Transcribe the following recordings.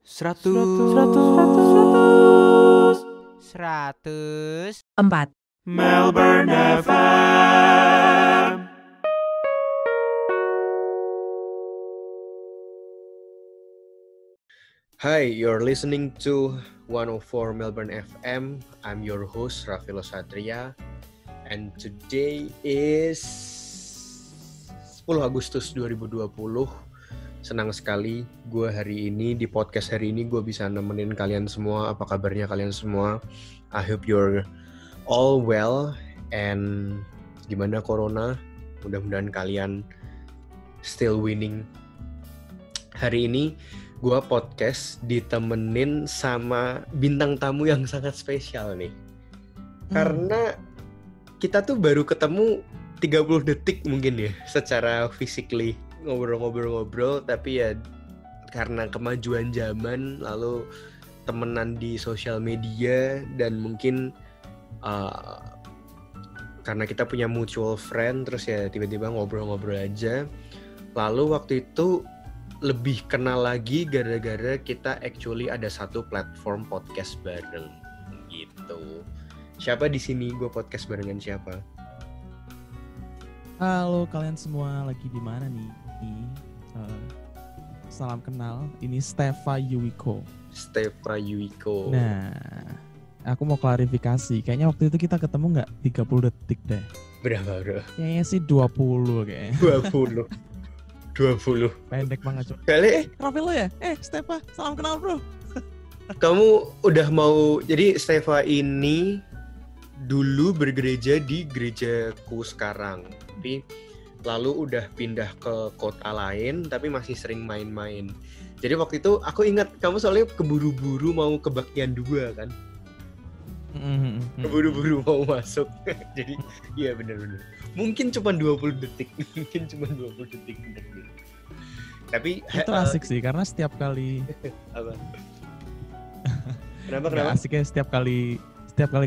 Seratus. 4. Melbourne FM. Hi, you're listening to 104 Melbourne FM. I'm your host Rafilo Satria, and today is 10 Agustus 2020. Senang sekali gue hari ini di podcast hari ini gue bisa nemenin kalian semua. Apa kabarnya kalian semua? I hope you're all well, and gimana corona? Mudah-mudahan kalian still winning. Hari ini gue podcast ditemenin sama bintang tamu yang sangat spesial nih. Karena kita tuh baru ketemu 30 detik mungkin ya secara physically ngobrol-ngobrol, tapi ya karena kemajuan zaman lalu temenan di sosial media dan mungkin karena kita punya mutual friend terus ya tiba-tiba ngobrol-ngobrol aja. Lalu waktu itu lebih kenal lagi gara-gara kita actually ada satu platform podcast bareng gitu. Siapa di sini? Gue podcast barengan siapa? Halo kalian semua, lagi di mana nih? Salam kenal, ini Stefa Yuiko. Nah, aku mau klarifikasi. Kayaknya waktu itu kita ketemu nggak 30 detik deh. Berapa bro? Kayaknya sih 20 kayaknya. 20. Pendek banget coba. Kali Rafilo ya? Stefa, salam kenal bro. kamu udah mau, jadi Stefa ini dulu bergereja di gerejaku sekarang, tapi lalu udah pindah ke kota lain, tapi masih sering main-main. Jadi waktu itu aku ingat kamu soalnya keburu-buru mau kebaktian 2 kan? Keburu-buru mau masuk. Jadi iya benar-benar. Mungkin cuma 20 detik. Bener. Tapi itu asik sih, karena setiap kali apa? Kenapa? Kenapa? Asiknya setiap kali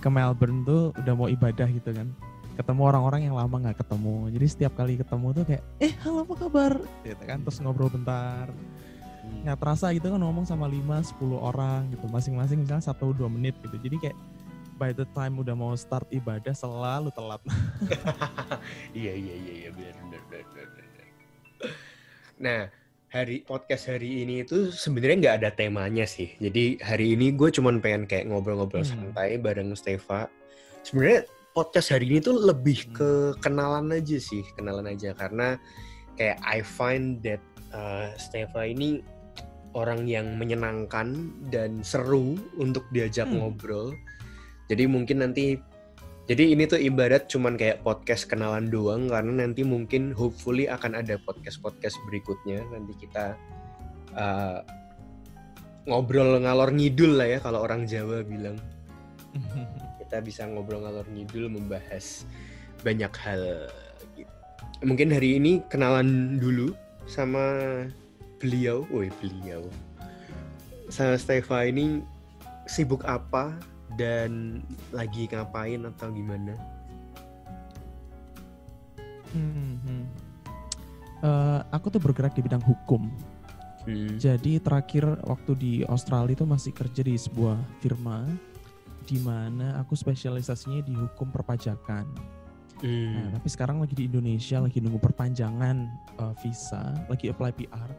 ke Melbourne tuh udah mau ibadah gitu kan. Ketemu orang-orang yang lama nggak ketemu. Jadi setiap kali ketemu tuh kayak, halo apa kabar? Gitu kan, terus ngobrol bentar. Nggak terasa gitu kan ngomong sama 5-10 orang gitu. Masing-masing misalnya 1-2 menit gitu. Jadi kayak by the time udah mau start ibadah selalu telat. Iya benar. Nah, podcast hari ini itu sebenarnya nggak ada temanya sih. Jadi hari ini gue cuman pengen kayak ngobrol-ngobrol santai bareng Stefa. Sebenarnya podcast hari ini tuh lebih ke kenalan aja karena kayak I find that Stefa ini orang yang menyenangkan dan seru untuk diajak ngobrol. Jadi mungkin nanti, jadi ini tuh ibarat cuman kayak podcast kenalan doang, karena nanti mungkin hopefully akan ada podcast berikutnya. Nanti kita ngobrol ngalor ngidul lah ya kalau orang Jawa bilang. Kita bisa ngobrol ngalor ngidul membahas banyak hal gitu. Mungkin hari ini kenalan dulu sama beliau. Sama Stefa ini sibuk apa dan lagi ngapain atau gimana? Aku tuh bergerak di bidang hukum. Jadi terakhir waktu di Australia itu masih kerja di sebuah firma di mana aku spesialisasinya di hukum perpajakan. Nah, tapi sekarang lagi di Indonesia, lagi nunggu perpanjangan visa, lagi apply PR.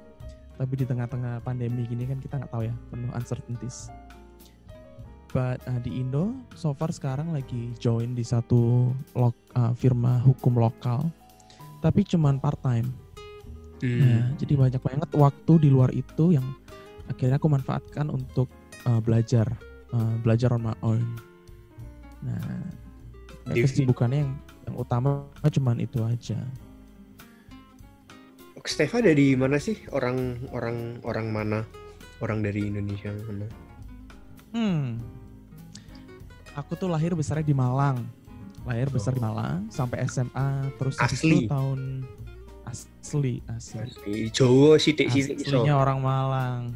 Tapi di tengah-tengah pandemi gini kan kita nggak tahu ya, penuh uncertainties. But di Indo, so far sekarang lagi join di satu firma hukum lokal, tapi cuman part time. Nah, jadi banyak banget waktu di luar itu yang akhirnya aku manfaatkan untuk belajar on my own. Nah, kesibukannya yang utama cuman itu aja. Stefa dari mana sih? Orang mana? Orang dari Indonesia mana? Aku tuh lahir besarnya di Malang. Besar di Malang sampai SMA, terus asli. Itu tahun asli. Jawa sithik aslinya orang Malang.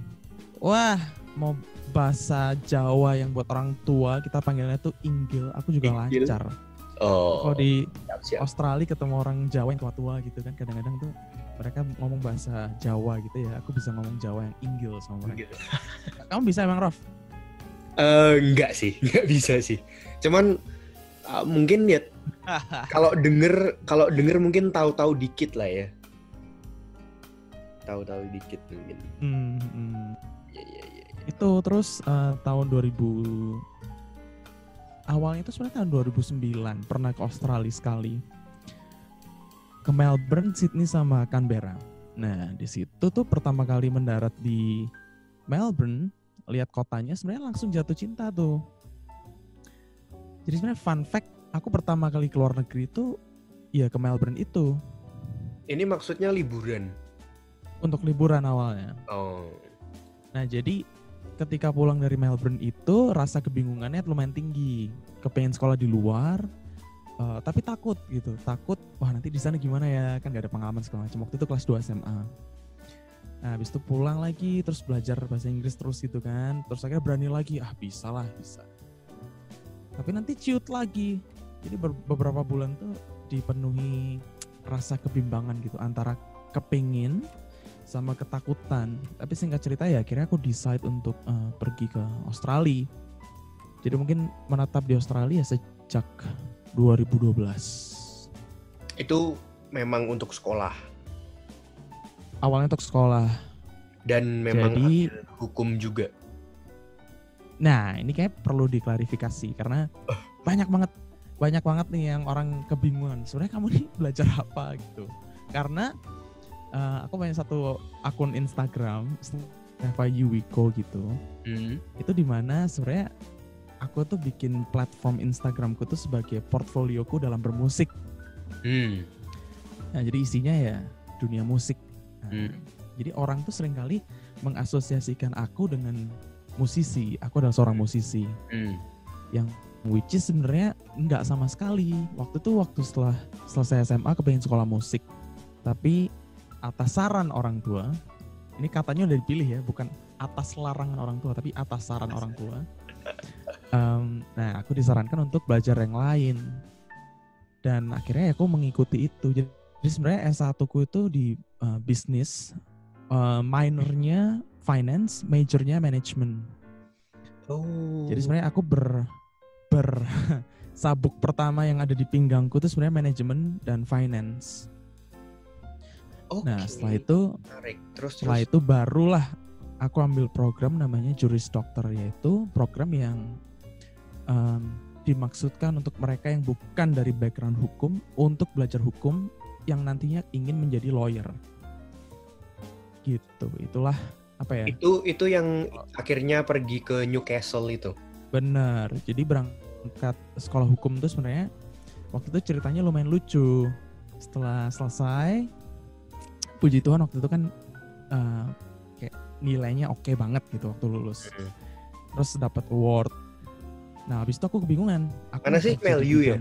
Wah, mau bahasa Jawa yang buat orang tua kita panggilnya tuh inggil. Aku juga Inggil. lancar. Oh. Kalau di Siap. Australia ketemu orang Jawa yang tua-tua gitu kan, kadang-kadang tuh mereka ngomong bahasa Jawa gitu ya, aku bisa ngomong Jawa yang inggil sama mereka. Kamu bisa emang, Rof? Enggak sih, enggak bisa sih. Cuman mungkin ya kalau denger mungkin tahu-tahu dikit lah ya. Tahu-tahu dikit mungkin. Ya. Itu terus tahun 2000 awalnya itu sebenarnya tahun 2009 pernah ke Australia sekali. Ke Melbourne, Sydney sama Canberra. Nah, di situ tuh pertama kali mendarat di Melbourne, lihat kotanya sebenarnya langsung jatuh cinta tuh. Jadi sebenarnya fun fact, aku pertama kali keluar negeri itu ya ke Melbourne itu. Ini maksudnya liburan? Untuk liburan awalnya. Oh. Nah, jadi ketika pulang dari Melbourne itu rasa kebingungannya lumayan tinggi. Kepengen sekolah di luar, tapi takut gitu. Takut, wah nanti di sana gimana ya, kan gak ada pengalaman segala macam. Waktu itu kelas 2 SMA. Nah, habis itu pulang lagi, terus belajar bahasa Inggris terus gitu kan. Terus akhirnya berani lagi, bisa. Tapi nanti ciut lagi. Jadi beberapa bulan tuh dipenuhi rasa kebimbangan gitu. Antara kepingin sama ketakutan. Tapi singkat cerita ya akhirnya aku decide untuk pergi ke Australia. Jadi mungkin menetap di Australia sejak 2012. Itu memang untuk sekolah? Awalnya untuk sekolah. Dan memang jadi, hukum juga? Nah ini kayak perlu diklarifikasi karena banyak banget nih yang orang kebingungan. Sebenarnya kamu nih belajar apa gitu. Karena aku punya satu akun Instagram, Stefayuwiko gitu. Itu dimana sebenarnya aku tuh bikin platform Instagramku tuh sebagai portfolioku dalam bermusik. Nah jadi isinya ya dunia musik. Nah, jadi orang tuh seringkali mengasosiasikan aku dengan musisi. Aku adalah seorang musisi. Yang which is sebenarnya enggak sama sekali. Waktu setelah selesai SMA kepengen sekolah musik. Tapi atas saran orang tua, ini katanya udah dipilih ya, bukan atas larangan orang tua, tapi atas saran orang tua. Nah, aku disarankan untuk belajar yang lain. Dan akhirnya aku mengikuti itu. Jadi sebenarnya S1-ku itu di bisnis, minornya finance, majornya management. Jadi sebenarnya aku sabuk pertama yang ada di pinggangku itu sebenarnya manajemen dan finance. Nah setelah itu barulah aku ambil program namanya Juris Doctor, yaitu program yang dimaksudkan untuk mereka yang bukan dari background hukum untuk belajar hukum yang nantinya ingin menjadi lawyer. Gitu, itulah apa ya? Itu yang akhirnya pergi ke Newcastle itu. Bener, jadi berangkat sekolah hukum itu sebenarnya waktu itu ceritanya lumayan lucu. Setelah selesai, puji Tuhan waktu itu kan kayak nilainya oke banget gitu waktu lulus. Terus dapat award. Nah habis itu aku kebingungan. Mana sih value ya?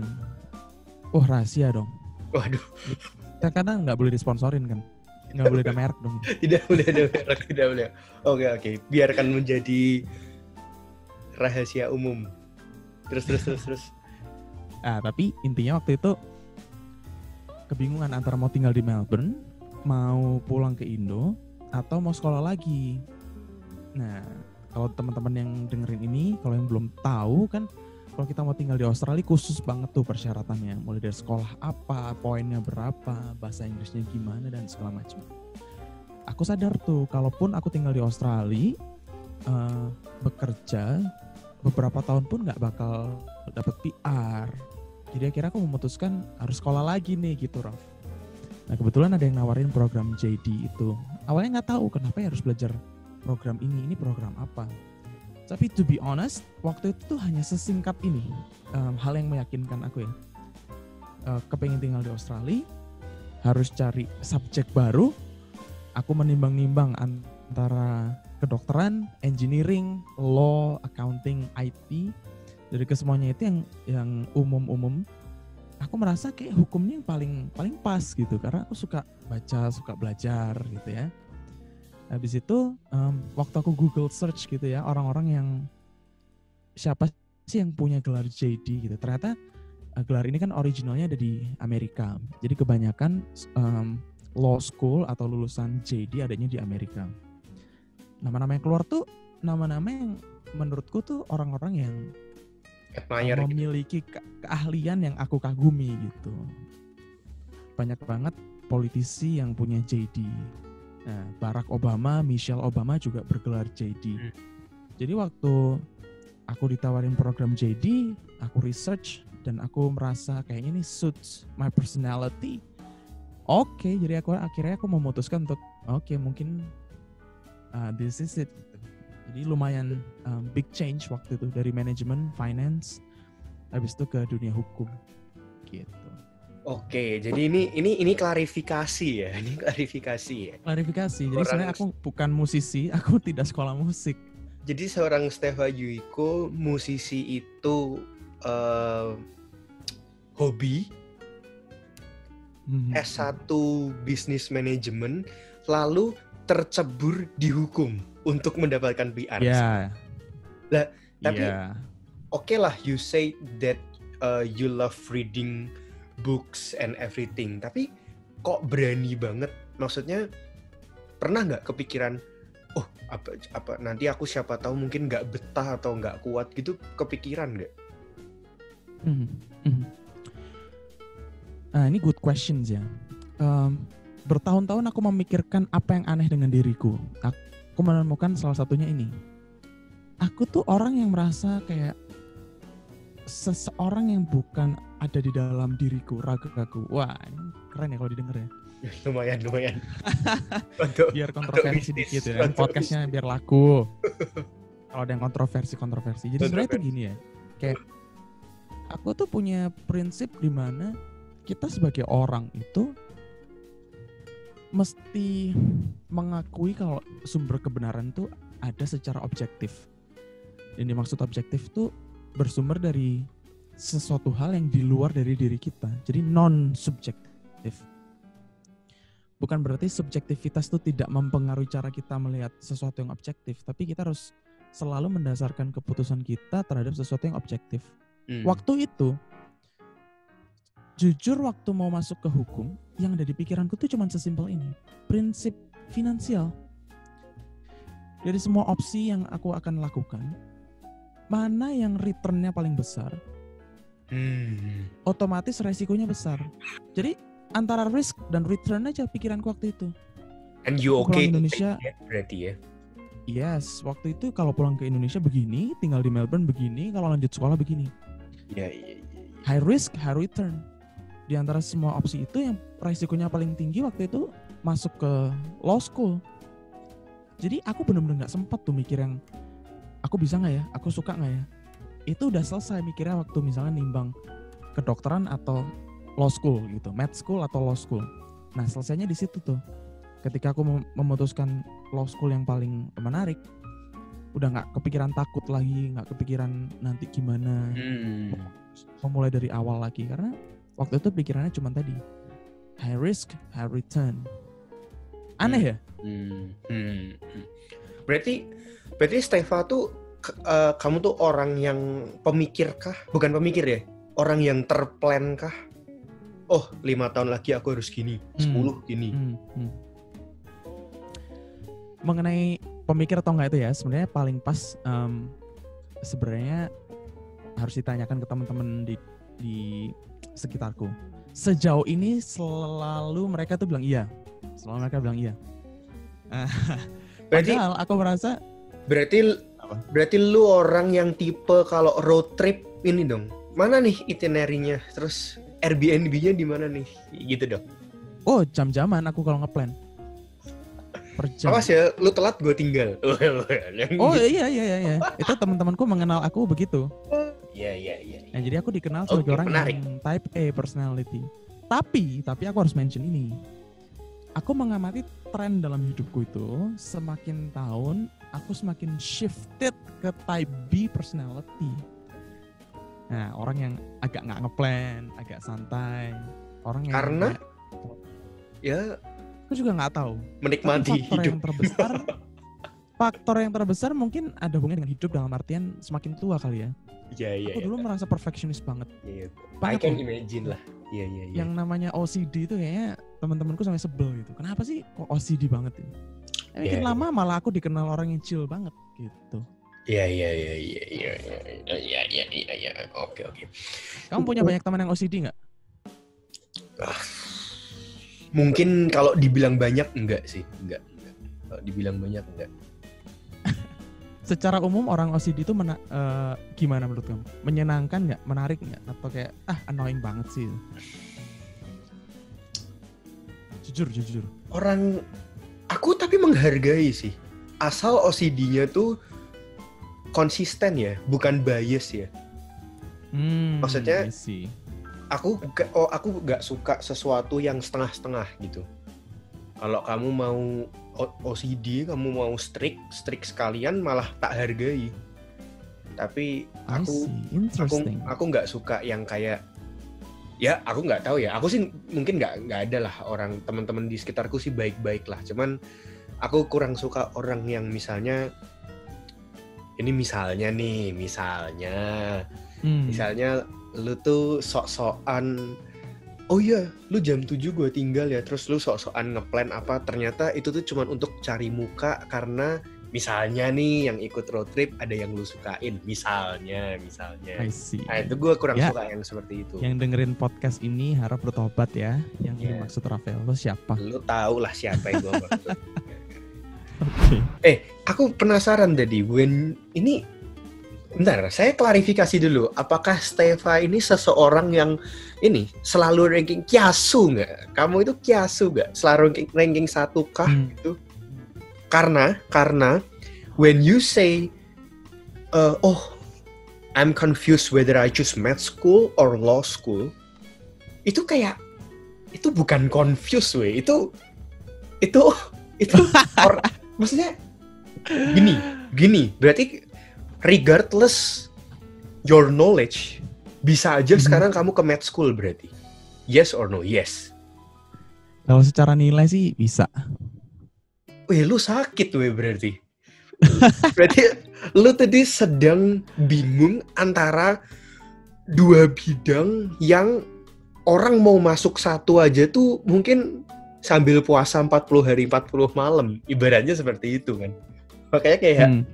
Oh rahasia dong. Waduh. Kadang nggak boleh disponsorin kan. Nggak boleh ada merek dong. Tidak boleh ada merek, tidak boleh. Oke. Biarkan menjadi rahasia umum. Terus. Tapi intinya waktu itu kebingungan antara mau tinggal di Melbourne, mau pulang ke Indo, atau mau sekolah lagi. Nah, kalau teman-teman yang dengerin ini, kalau yang belum tahu kan, kalau kita mau tinggal di Australia khusus banget tuh persyaratannya. Mulai dari sekolah apa, poinnya berapa, bahasa Inggrisnya gimana, dan segala macam. Aku sadar tuh, kalaupun aku tinggal di Australia, bekerja, beberapa tahun pun gak bakal dapet PR. Jadi akhirnya aku memutuskan harus sekolah lagi nih gitu, Raf. Nah kebetulan ada yang nawarin program JD itu. Awalnya gak tahu kenapa ya harus belajar program ini program apa. Tapi to be honest, waktu itu tuh hanya sesingkat ini. Hal yang meyakinkan aku ya. Kepengen tinggal di Australia, harus cari subjek baru. Aku menimbang-nimbang antara kedokteran, engineering, law, accounting, IT. Dari kesemuanya itu yang umum-umum, aku merasa kayak hukumnya yang paling pas gitu. Karena aku suka baca, suka belajar gitu ya. Habis itu waktu aku Google search gitu ya, orang-orang yang siapa sih yang punya gelar JD gitu. Ternyata gelar ini kan originalnya ada di Amerika. Jadi kebanyakan law school atau lulusan JD adanya di Amerika. Nama-nama yang keluar tuh nama-nama yang menurutku tuh orang-orang yang Admire gitu. memiliki keahlian yang aku kagumi gitu. Banyak banget politisi yang punya JD. Nah, Barack Obama, Michelle Obama juga bergelar JD. Jadi waktu aku ditawarin program JD, aku research dan aku merasa kayaknya ini suits my personality. Oke, jadi akhirnya aku memutuskan untuk mungkin this is it. Jadi lumayan big change waktu itu dari manajemen, finance, habis itu ke dunia hukum gitu. Oke, jadi ini klarifikasi ya. Ini klarifikasi ya. Klarifikasi. Jadi sebenarnya aku bukan musisi, aku tidak sekolah musik. Jadi seorang Steva Yuiko, musisi itu hobi, S1 bisnis manajemen, lalu tercebur di hukum untuk mendapatkan PR. Ya. Lah, tapi oke lah, you say that you love reading books and everything, tapi kok berani banget? Maksudnya pernah nggak kepikiran, oh apa nanti aku siapa tahu mungkin nggak betah atau nggak kuat gitu, kepikiran nggak? Nah, ini good questions ya. Bertahun-tahun aku memikirkan apa yang aneh dengan diriku. Aku menemukan salah satunya ini. Aku tuh orang yang merasa kayak seseorang yang bukan ada di dalam diriku, ragaku. Wah, ini keren ya kalau didengar ya. Lumayan. Biar kontroversi dikit ya. Podcastnya biar laku. Kalau ada yang kontroversi. Jadi sebenarnya itu gini ya. Kayak aku tuh punya prinsip di mana kita sebagai orang itu mesti mengakui kalau sumber kebenaran tuh ada secara objektif. Yang dimaksud objektif tuh bersumber dari sesuatu hal yang di luar dari diri kita. Jadi non-subjektif. Bukan berarti subjektivitas itu tidak mempengaruhi cara kita melihat sesuatu yang objektif. Tapi kita harus selalu mendasarkan keputusan kita terhadap sesuatu yang objektif. Waktu itu, jujur waktu mau masuk ke hukum, yang ada di pikiranku tuh cuma sesimpel ini. Prinsip finansial. Dari semua opsi yang aku akan lakukan, mana yang return-nya paling besar, otomatis resikonya besar. Jadi antara risk dan return aja pikiranku waktu itu. And you okay Indonesia berarti ya? Yes, waktu itu kalau pulang ke Indonesia begini, tinggal di Melbourne begini, kalau lanjut sekolah begini. Iya. High risk, high return. Di antara semua opsi itu yang resikonya paling tinggi waktu itu masuk ke law school. Jadi aku benar-benar nggak sempat tuh mikir yang aku bisa nggak ya, aku suka nggak ya. Itu udah selesai mikirnya waktu misalnya nimbang kedokteran atau law school gitu, med school atau law school. Nah selesainya di situ tuh. Ketika aku memutuskan law school yang paling menarik, udah nggak kepikiran takut lagi, nggak kepikiran nanti gimana, memulai dari awal lagi. Karena waktu itu pikirannya cuma tadi, high risk, high return. Aneh ya? Berarti Steva tuh kamu tuh orang yang pemikir kah? Bukan pemikir ya? Orang yang terplan kah? Oh, 5 tahun lagi aku harus gini, 10 gini. Mengenai pemikir atau enggak itu ya, sebenarnya paling pas sebenarnya harus ditanyakan ke teman-teman di sekitarku. Sejauh ini selalu mereka tuh bilang iya. Padahal aku merasa berarti lu orang yang tipe kalau road trip ini dong. Mana nih itinerary-nya? Terus Airbnb-nya di mana nih? Gitu dong. Oh, jam-jaman aku kalau ngeplan. Per jam. Awas ya, lu telat gue tinggal. Oh iya. Itu teman-temanku mengenal aku begitu. Iya. Nah, jadi aku dikenal sebagai orang menarik. yang type A personality. Tapi aku harus mention ini. Aku mengamati tren dalam hidupku itu, semakin tahun aku semakin shifted ke type B personality. Nah, orang yang agak nggak ngeplan, agak santai, orang yang karena ya aku juga nggak tahu. Menikmati hidup. Faktor yang terbesar mungkin ada hubungannya dengan hidup dalam artian semakin tua kali ya. Iya. Aku dulu merasa perfectionist banget. Iya. I can imagine lah. Iya. Yang namanya OCD itu kayaknya teman-temanku sampai sebel gitu. Kenapa sih kok OCD banget ini? Makin lama malah aku dikenal orang yang chill banget gitu. Iya. Oke. Kamu punya banyak teman yang OCD nggak? Mungkin kalau dibilang banyak enggak sih, enggak. Kalau dibilang banyak enggak. Secara umum orang OCD itu gimana menurut kamu? Menyenangkan nggak? Menarik nggak? Atau kayak annoying banget sih? Jujur. Aku tapi menghargai sih. Asal OCD-nya tuh konsisten ya, bukan bias ya. Maksudnya aku nggak suka sesuatu yang setengah-setengah gitu. Kalau kamu mau OCD, kamu mau strict sekalian malah tak hargai. Tapi aku nggak suka yang kayak, ya aku nggak tahu ya. Aku sih mungkin nggak ada lah, orang teman-teman di sekitarku sih baik-baik lah. Cuman aku kurang suka orang yang misalnya lu tuh sok-sokan, oh iya lu jam 7 gue tinggal ya, terus lu sok-sokan ngeplan apa, ternyata itu tuh cuman untuk cari muka karena misalnya nih yang ikut road trip ada yang lu sukain, misalnya. I see. Nah itu gue kurang suka yang seperti itu. Yang dengerin podcast ini harap bertobat ya. Yang dimaksud Rafael lo siapa? Lu tau lah siapa yang gue maksud. Okay. Aku penasaran tadi, bentar, saya klarifikasi dulu. Apakah Steva ini seseorang yang ini selalu ranking kiasu nggak? Kamu itu kiasu nggak? Selalu ranking 1 kah gitu? Karena when you say, I'm confused whether I choose med school or law school, itu kayak itu bukan confused weh. Itu maksudnya gini, berarti regardless your knowledge, bisa aja sekarang kamu ke med school berarti. Yes or no? Yes. Kalau secara nilai sih bisa. Wih, lu sakit weh berarti. Berarti lu tadi sedang bingung antara dua bidang yang orang mau masuk satu aja tuh mungkin sambil puasa 40 hari 40 malam, ibaratnya seperti itu kan. Makanya kayak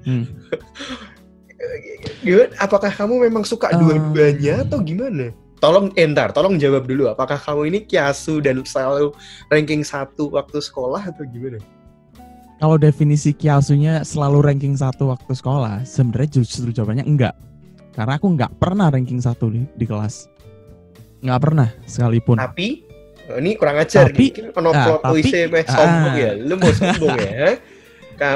apakah kamu memang suka dua-duanya atau gimana? Tolong jawab dulu, apakah kamu ini kiasu dan selalu ranking 1 waktu sekolah atau gimana? Kalau definisi kiasunya selalu ranking 1 waktu sekolah, sebenarnya justru jawabannya enggak. Karena aku enggak pernah ranking 1 di kelas. Enggak pernah sekalipun. Tapi ini kurang ajar nih. Plot twist sombong ya. Lu mau sombong ya?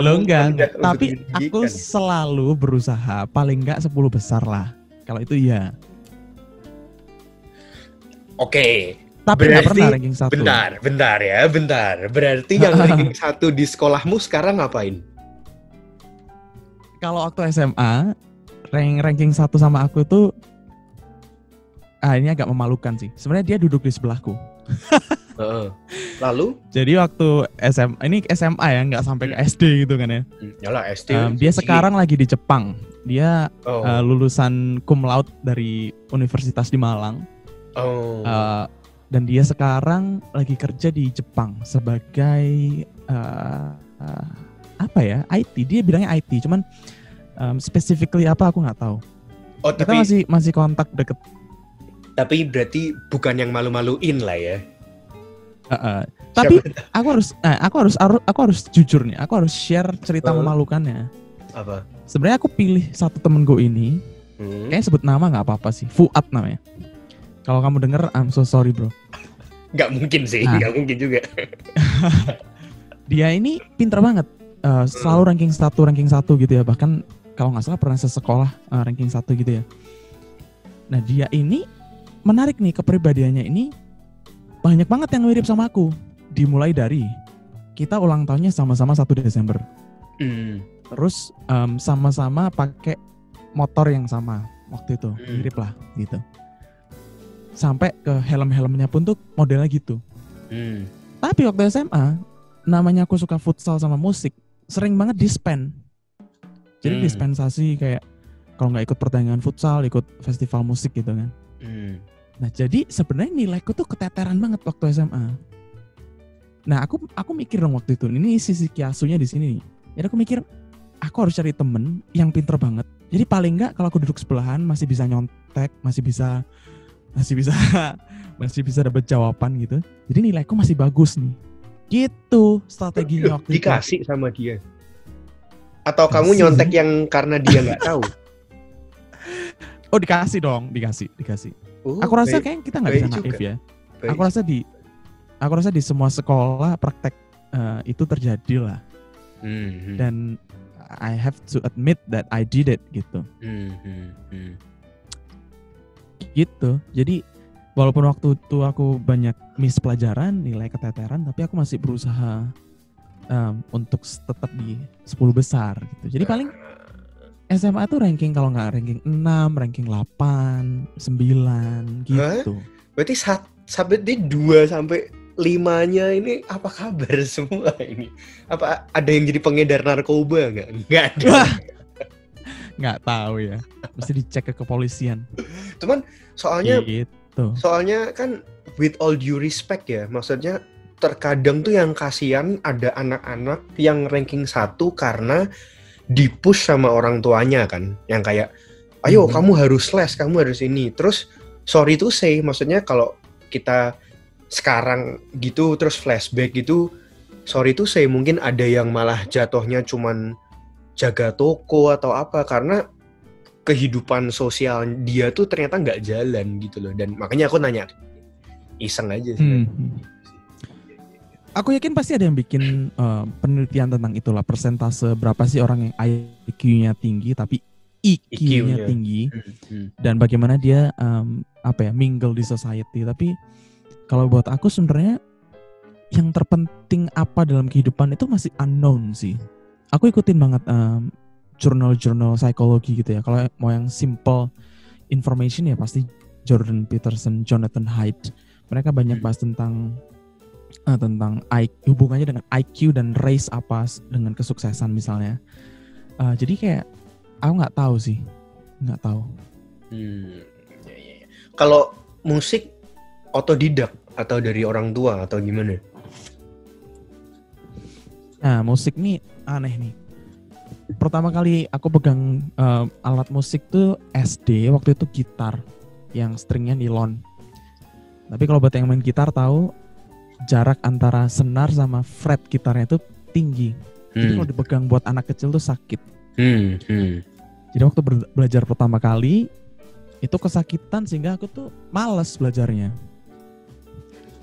Lo enggak. Tapi aku selalu berusaha paling enggak 10 besar lah. Kalau itu iya. Oke. Tapi enggak pernah ranking 1. Bentar. Berarti yang ranking 1 di sekolahmu sekarang ngapain? Kalau waktu SMA, ranking 1 sama aku tuh ini agak memalukan sih. Sebenarnya dia duduk di sebelahku. Lalu? Jadi waktu SMA, ini SMA ya, nggak sampai ke SD gitu kan ya. Yalah SD. Dia sekarang lagi di Jepang. Dia lulusan cum laude dari Universitas di Malang. Dan dia sekarang lagi kerja di Jepang sebagai IT. Dia bilangnya IT, cuman specifically apa aku nggak tahu. Kita masih kontak deket. Tapi berarti bukan yang malu-maluin lah ya. Tapi aku harus jujur nih. Aku harus share cerita memalukannya. Apa? Sebenarnya aku pilih satu temenku ini. Kayaknya sebut nama nggak apa-apa sih. Fuad namanya. Kalau kamu denger, I'm so sorry bro. Nggak mungkin sih, nggak mungkin juga. Dia ini pinter banget. Selalu ranking 1 gitu ya. Bahkan kalau nggak salah pernah sesekolah ranking 1 gitu ya. Nah dia ini menarik nih, kepribadiannya ini banyak banget yang mirip sama aku. Dimulai dari kita ulang tahunnya sama-sama 1 Desember. Terus sama-sama pakai motor yang sama waktu itu, mirip lah gitu. Sampai ke helm-helmnya pun tuh modelnya gitu. Tapi waktu SMA, namanya aku suka futsal sama musik, sering banget dispen. Jadi dispensasi kayak kalau nggak ikut pertandingan futsal, ikut festival musik gitu kan. Nah jadi sebenarnya nilaiku tuh keteteran banget waktu SMA. Nah aku mikir dong waktu itu, ini sisi kiasunya di sini nih. Jadi aku mikir, aku harus cari temen yang pinter banget. Jadi paling enggak kalau aku duduk sebelahan masih bisa nyontek, masih bisa masih bisa dapat jawaban gitu. Jadi nilaiku masih bagus nih. Gitu strateginya waktu itu. Dikasih sama dia. Atau kamu nyontek yang karena dia nggak tahu? Oh dikasih dong, dikasih. Oh, Aku rasa kayak kita nggak bisa naif ya. Aku rasa di semua sekolah praktek itu terjadi lah. Dan I have to admit that I did it gitu. Gitu. Jadi walaupun waktu itu aku banyak miss pelajaran, nilai keteteran, tapi aku masih berusaha untuk tetap di 10 besar gitu. Jadi paling SMA tuh ranking kalau nggak ranking 6, ranking 8, 9 gitu. Berarti sampai di 2 sampai 5-nya ini apa kabar semua ini? Apa ada yang jadi pengedar narkoba nggak? Nggak ada. Nggak tahu ya. Mesti dicek ke kepolisian. Cuman soalnya gitu. Soalnya kan with all due respect ya, maksudnya terkadang tuh yang kasihan ada anak-anak yang ranking 1 karena dipush sama orang tuanya kan, yang kayak ayo kamu harus les, kamu harus ini. Terus sorry to say, maksudnya kalau kita sekarang gitu terus flashback gitu, sorry to say mungkin ada yang malah jatuhnya cuman jaga toko atau apa karena kehidupan sosial dia tuh ternyata nggak jalan gitu loh. Dan makanya aku nanya, iseng aja sih. Aku yakin pasti ada yang bikin penelitian tentang itulah, persentase berapa sih orang yang IQ-nya tinggi tapi IQ-nya tinggi dan bagaimana dia mingle di society. Tapi kalau buat aku sebenarnya yang terpenting apa dalam kehidupan itu masih unknown sih. Aku ikutin banget jurnal-jurnal psikologi gitu ya. Kalau mau yang simple information ya pasti Jordan Peterson, Jonathan Haidt. Mereka banyak bahas tentang hubungannya dengan IQ dan race apa dengan kesuksesan misalnya. Jadi kayak aku nggak tahu sih, nggak tahu. Kalau musik otodidak atau dari orang tua atau gimana? Nah musik nih aneh nih. Pertama kali aku pegang alat musik tuh SD, waktu itu gitar yang stringnya nilon. Tapi kalau buat yang main gitar tahu jarak antara senar sama fret gitarnya itu tinggi. Jadi kalau dipegang buat anak kecil tuh sakit. Jadi waktu belajar pertama kali itu kesakitan sehingga aku tuh malas belajarnya.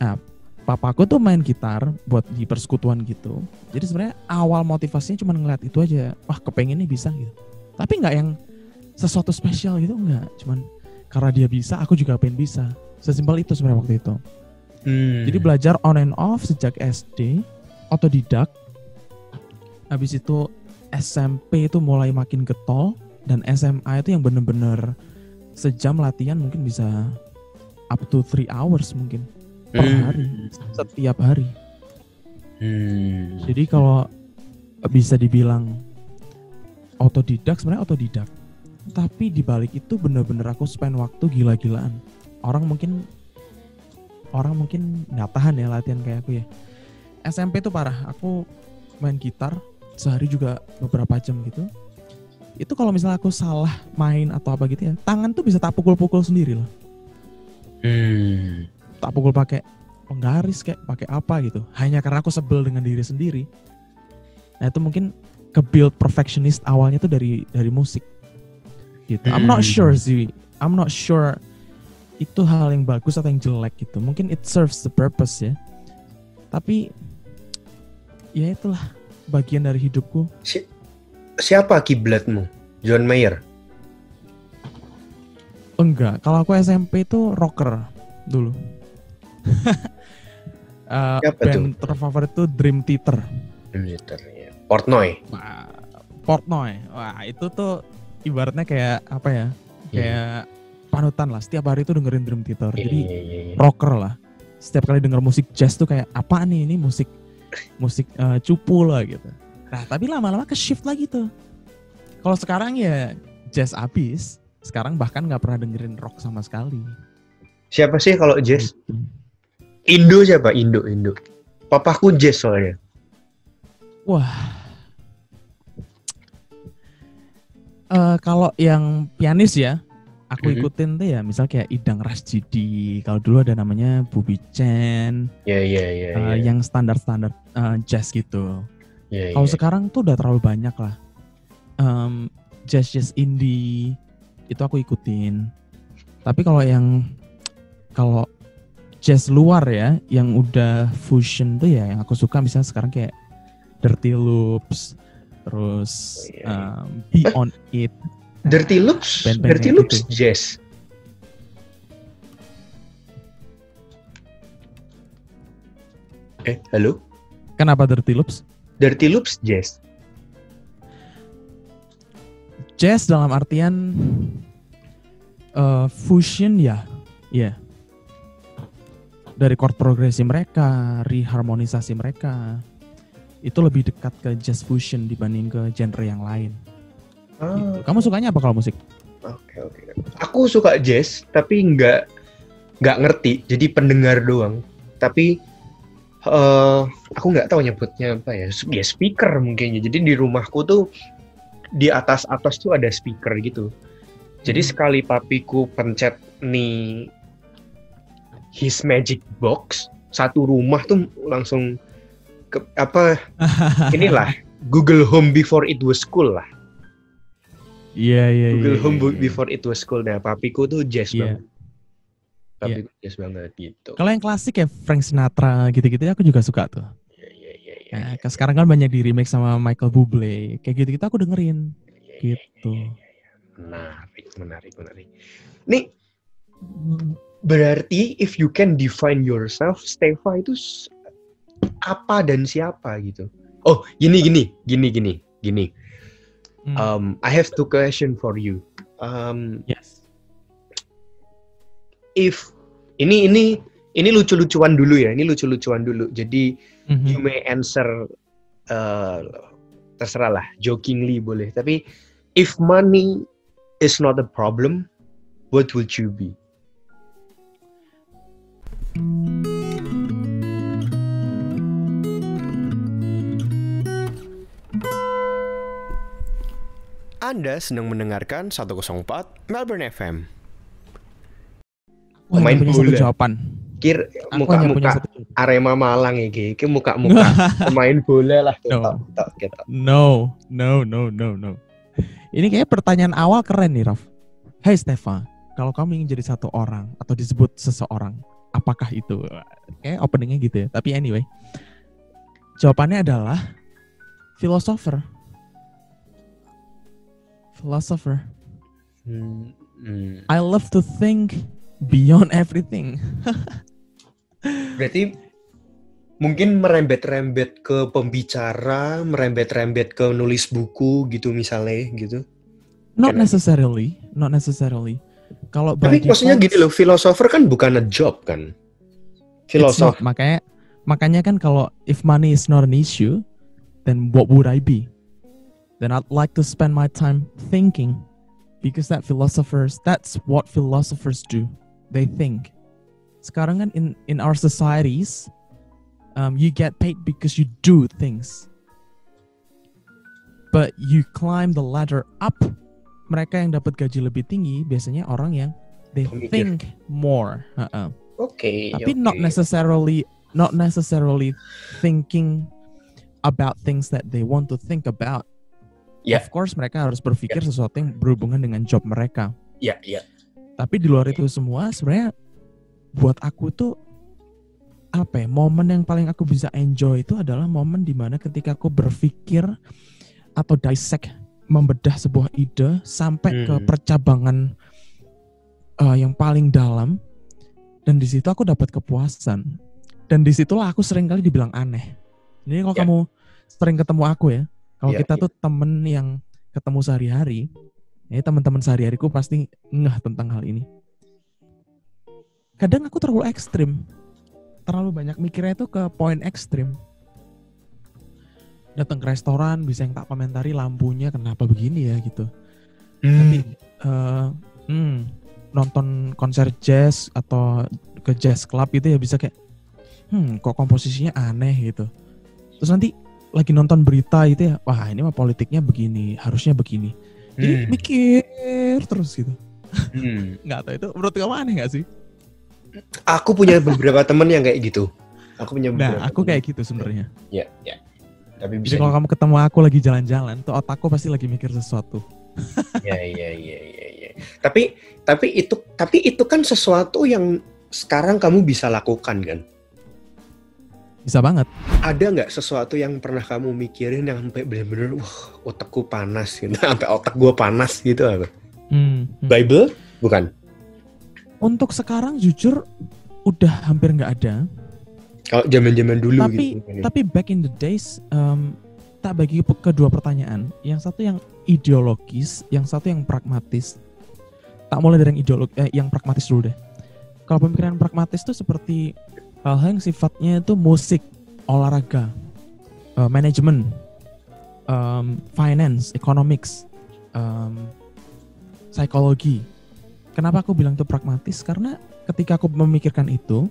Nah, papaku tuh main gitar buat di persekutuan gitu. Jadi sebenarnya awal motivasinya cuma ngeliat itu aja. Wah, kepengen nih bisa gitu. Tapi nggak yang sesuatu spesial gitu, nggak. Cuman karena dia bisa, aku juga pengen bisa. Sesimpel itu sebenarnya waktu itu. Jadi belajar on and off sejak SD, otodidak. Habis itu SMP itu mulai makin getol, dan SMA itu yang bener-bener sejam latihan mungkin bisa up to 3 hours mungkin per hari, setiap hari. Jadi kalau bisa dibilang otodidak, sebenarnya otodidak. Tapi dibalik itu bener-bener aku spend waktu gila-gilaan. Orang mungkin nggak tahan ya latihan kayak aku ya. SMP tuh parah. Aku main gitar sehari juga beberapa jam gitu. Itu kalau misalnya aku salah main atau apa gitu ya, tangan tuh bisa tak pukul-pukul sendiri loh. Tak pukul pakai penggaris kayak pakai apa gitu. Hanya karena aku sebel dengan diri sendiri. Nah itu mungkin ke-build perfectionist awalnya tuh dari musik. Gitu. I'm not sure itu hal yang bagus atau yang jelek gitu. Mungkin it serves the purpose ya. Tapi ya itulah bagian dari hidupku. Siapa kiblatmu? John Mayer? Enggak, kalau aku SMP itu rocker dulu. Band terfavorit itu Dream Theater. Dream Theater ya. Portnoy. Portnoy. Wah, itu tuh ibaratnya kayak apa ya? Kayak panutan lah, setiap hari itu dengerin Dream Theater. Jadi rocker lah. Setiap kali denger musik jazz tuh kayak apa nih, ini musik cupu lah gitu. Nah tapi lama-lama ke shift lagi tuh. Kalau sekarang ya jazz abis. Sekarang bahkan gak pernah dengerin rock sama sekali. Siapa sih kalau jazz? Indo siapa? Indo. Papaku jazz soalnya. Wah. Kalau yang pianis ya, aku ikutin tuh ya, misal kayak Idang Rasjidi. Kalau dulu ada namanya Bubi Chen. Iya. Yang standar-standar jazz gitu. Kalau sekarang tuh udah terlalu banyak lah. Jazz indie itu aku ikutin. Tapi kalau jazz luar ya, yang udah fusion tuh ya, yang aku suka misalnya sekarang kayak Dirty Loops, terus Beyond It. Dirty Loops gitu. Jazz. Halo? Kenapa Dirty Loops? Dirty Loops jazz. Jazz dalam artian fusion ya. Iya. Yeah. Dari chord progresi mereka, reharmonisasi mereka. Itu lebih dekat ke jazz fusion dibanding ke genre yang lain. Gitu. Kamu sukanya apa kalau musik? Oke. Aku suka jazz, tapi nggak ngerti. Jadi pendengar doang. Tapi aku nggak tahu nyebutnya apa ya. Ya speaker mungkin. Jadi di rumahku tuh di atas tuh ada speaker gitu. Jadi sekali papiku pencet nih his magic box, satu rumah tuh langsung inilah Google Home before it was cool lah. Iya. Google Home before it was cool. Nah, papiku tuh jazz banget. Papiku jazz banget gitu. Kalau yang klasik ya Frank Sinatra gitu-gitu aku juga suka tuh. Iya. Nah, sekarang kan banyak di remake sama Michael Bublé. Kayak gitu-gitu aku dengerin. Gitu. Menarik. Nih, berarti if you can define yourself, Stefa itu apa dan siapa gitu? Oh, gini. I have two question for you. Yes. If ini lucu-lucuan dulu ya. Jadi you may answer terserah lah, jokingly boleh. Tapi if money is not a problem, what would you be? Anda sedang mendengarkan 104 Melbourne FM. Pemain bola. Jawaban. Muka-muka Arema Malang iki muka-muka pemain bola lah gitu. No. Ini kayak pertanyaan awal keren nih, Raf. Hey Stefa, kalau kamu ingin jadi satu orang atau disebut seseorang, apakah itu? Kayak openingnya gitu ya. Tapi anyway, jawabannya adalah philosopher. I love to think beyond everything. Berarti mungkin merembet-rembet ke pembicara, merembet-rembet ke nulis buku gitu misalnya gitu. Not necessarily. Kalau tapi maksudnya gini loh, philosopher kan bukan a job kan. Philosopher. Makanya kan kalau if money is not an issue, then what would I be? Then I'd like to spend my time thinking, because that's what philosophers do. They think. Sekarang kan in our societies, you get paid because you do things. But you climb the ladder up. Mereka yang dapat gaji lebih tinggi biasanya orang yang they think more. Tapi not necessarily thinking about things that they want to think about. Yeah. Of course mereka harus berpikir sesuatu yang berhubungan dengan job mereka. Iya. Tapi di luar itu semua sebenarnya buat aku tuh apa ya, momen yang paling aku bisa enjoy itu adalah momen dimana ketika aku berpikir atau dissect, membedah sebuah ide sampai ke percabangan yang paling dalam, dan di situ aku dapat kepuasan, dan disitulah aku sering kali dibilang aneh. Jadi kalau kamu sering ketemu aku ya, kalau kita tuh temen yang ketemu sehari-hari, ya teman-teman sehari-hariku pasti ngeh tentang hal ini. Kadang aku terlalu ekstrim, terlalu banyak mikirnya itu ke poin ekstrim. Datang ke restoran bisa yang tak komentari lampunya kenapa begini ya gitu. Tapi nonton konser jazz atau ke jazz club itu ya bisa kayak kok komposisinya aneh gitu. Terus nanti lagi nonton berita gitu ya, wah ini mah politiknya begini, harusnya begini. Jadi mikir terus gitu. Nggak tahu itu menurut kamu aneh nggak sih? Aku punya beberapa temen yang kayak gitu. Aku kayak gitu sebenarnya. Ya. Tapi jadi kalau kamu ketemu aku lagi jalan-jalan, tuh otakku pasti lagi mikir sesuatu. Ya. Tapi itu kan sesuatu yang sekarang kamu bisa lakukan kan? Bisa banget. Ada nggak sesuatu yang pernah kamu mikirin yang sampai benar-benar otakku panas gitu, sampai otak gue panas gitu apa? Bible? Bukan. Untuk sekarang jujur udah hampir nggak ada. Kalau zaman-zaman dulu tapi back in the days tak bagi kedua pertanyaan. Yang satu yang ideologis, yang satu yang pragmatis. Tak mulai dari yang pragmatis dulu deh. Kalau pemikiran pragmatis itu seperti hal-hal yang sifatnya itu musik, olahraga, manajemen, finance, economics, psikologi. Kenapa aku bilang itu pragmatis? Karena ketika aku memikirkan itu,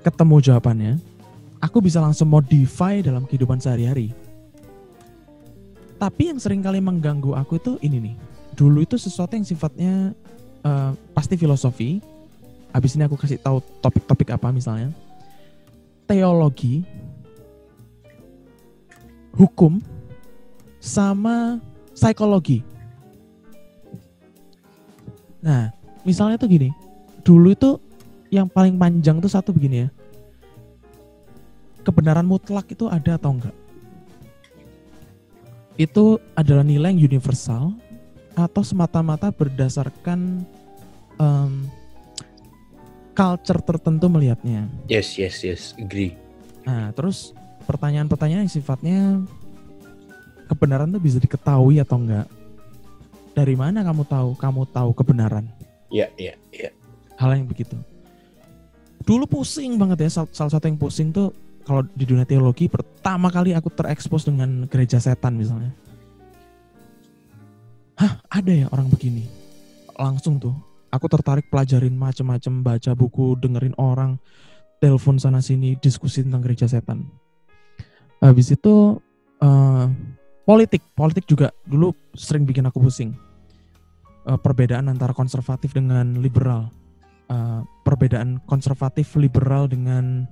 ketemu jawabannya, aku bisa langsung modify dalam kehidupan sehari-hari. Tapi yang sering kali mengganggu aku itu ini nih. Dulu itu sesuatu yang sifatnya pasti filosofi. Habis ini aku kasih tahu topik-topik apa misalnya. Teologi, hukum, sama psikologi. Nah, misalnya tuh gini, dulu itu yang paling panjang tuh satu begini ya. Kebenaran mutlak itu ada atau enggak? Itu adalah nilai yang universal atau semata-mata berdasarkan culture tertentu melihatnya. Yes, agree. Nah, terus pertanyaan-pertanyaan yang sifatnya kebenaran itu bisa diketahui atau enggak? Dari mana kamu tahu kebenaran? Iya. Hal yang begitu. Dulu pusing banget ya, salah satu yang pusing tuh kalau di dunia teologi pertama kali aku terekspos dengan gereja setan misalnya. Ada ya orang begini? Langsung tuh aku tertarik pelajarin macam-macam, baca buku, dengerin orang, telepon sana sini, diskusi tentang gereja setan. Habis itu politik juga dulu sering bikin aku pusing. Perbedaan antara konservatif dengan liberal, perbedaan konservatif liberal dengan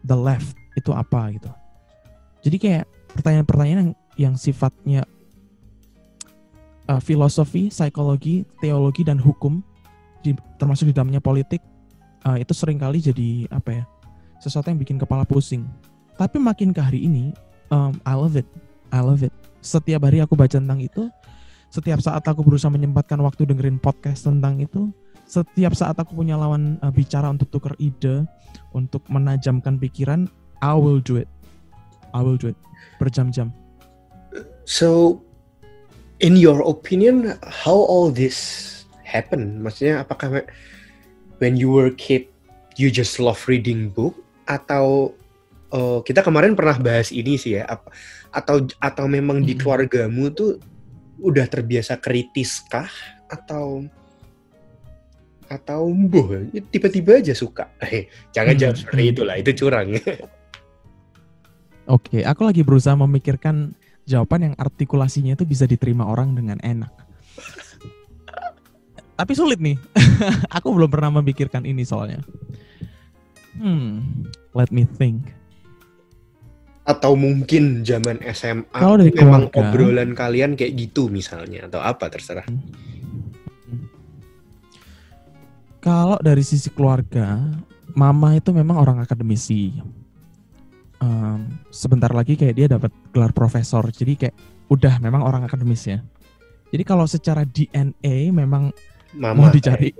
the left itu apa gitu. Jadi kayak pertanyaan-pertanyaan yang sifatnya filosofi, psikologi, teologi dan hukum, termasuk di dalamnya politik, itu seringkali jadi sesuatu yang bikin kepala pusing. Tapi makin ke hari ini, I love it. Setiap hari aku baca tentang itu, setiap saat aku berusaha menyempatkan waktu dengerin podcast tentang itu, setiap saat aku punya lawan bicara untuk tukar ide, untuk menajamkan pikiran, I will do it berjam-jam. So, in your opinion, how all this happen? Maksudnya apakah when you were a kid, you just love reading book? Atau kita kemarin pernah bahas ini sih ya, atau memang di keluargamu tuh udah terbiasa kritis kah? Atau tiba-tiba aja suka? Jangan jawab seperti itulah, itu curang. Oke, aku lagi berusaha memikirkan jawaban yang artikulasinya itu bisa diterima orang dengan enak. Tapi sulit nih. Aku belum pernah memikirkan ini soalnya. Let me think. Atau mungkin zaman SMA kalau dari memang keluarga, obrolan kalian kayak gitu misalnya, atau apa, terserah. Kalau dari sisi keluarga, mama itu memang orang akademisi. Sebentar lagi kayak dia dapat gelar profesor, jadi kayak udah memang orang akademis ya. Jadi kalau secara DNA memang mama mau dicari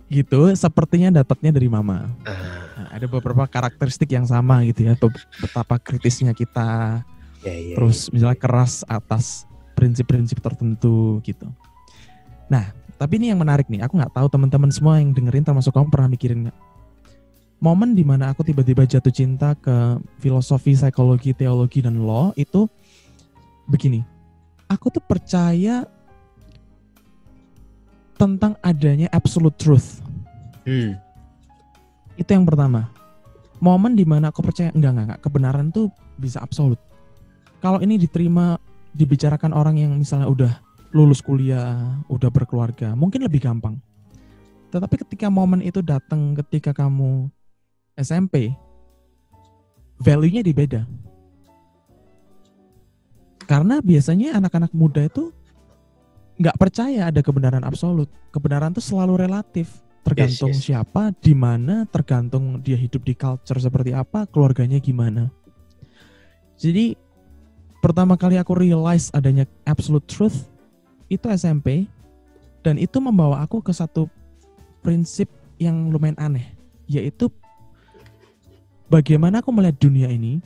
gitu, sepertinya dapatnya dari mama. Nah, ada beberapa karakteristik yang sama gitu ya, betapa kritisnya kita, terus misalnya keras atas prinsip-prinsip tertentu gitu. Nah, tapi ini yang menarik nih, aku nggak tahu teman-teman semua yang dengerin termasuk kamu pernah mikirin nggak? Momen dimana aku tiba-tiba jatuh cinta ke filosofi, psikologi, teologi, dan law itu begini. Aku tuh percaya tentang adanya absolute truth. Itu yang pertama. Momen dimana aku percaya enggak, kebenaran tuh bisa absolut. Kalau ini diterima, dibicarakan orang yang misalnya udah lulus kuliah, udah berkeluarga, mungkin lebih gampang. Tetapi ketika momen itu datang ketika kamu SMP, value-nya beda. Karena biasanya anak-anak muda itu nggak percaya ada kebenaran absolut. Kebenaran itu selalu relatif. Tergantung siapa, di mana, tergantung dia hidup di culture seperti apa, keluarganya gimana. Jadi pertama kali aku realize adanya absolute truth itu SMP, dan itu membawa aku ke satu prinsip yang lumayan aneh, yaitu bagaimana aku melihat dunia ini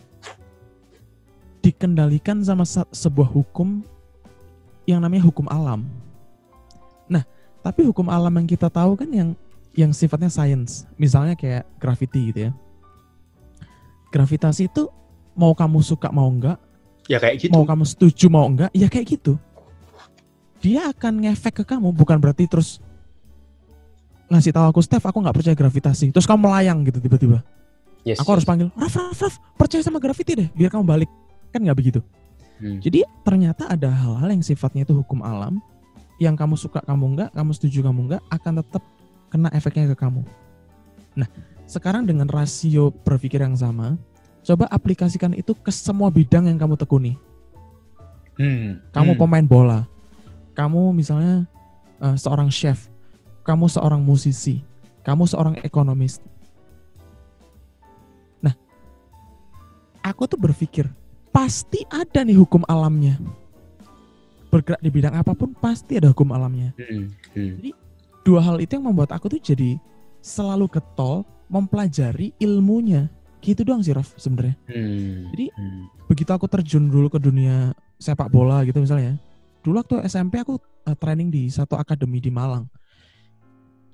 dikendalikan sama sebuah hukum yang namanya hukum alam. Nah, tapi hukum alam yang kita tahu kan yang sifatnya science, misalnya kayak gravity gitu ya. Gravitasi itu mau kamu suka mau enggak, ya kayak gitu. Mau kamu setuju mau enggak, ya kayak gitu. Dia akan ngefek ke kamu, bukan berarti terus ngasih tahu aku, Steph, aku nggak percaya gravitasi, terus kamu melayang gitu tiba-tiba. Aku harus panggil, Raf, percaya sama gravity deh, biar kamu balik. Kan nggak begitu. Jadi ternyata ada hal-hal yang sifatnya itu hukum alam, yang kamu suka kamu enggak, kamu setuju kamu enggak, akan tetap kena efeknya ke kamu. Nah, sekarang dengan rasio berpikir yang sama, coba aplikasikan itu ke semua bidang yang kamu tekuni. Kamu pemain bola, kamu misalnya seorang chef, kamu seorang musisi, kamu seorang ekonomis. Nah, aku tuh berpikir, pasti ada nih hukum alamnya. Bergerak di bidang apapun pasti ada hukum alamnya. Jadi dua hal itu yang membuat aku tuh jadi selalu getol mempelajari ilmunya. Gitu doang sih, Raf, sebenarnya. Jadi begitu aku terjun dulu ke dunia sepak bola gitu misalnya. Dulu waktu SMP aku training di satu akademi di Malang.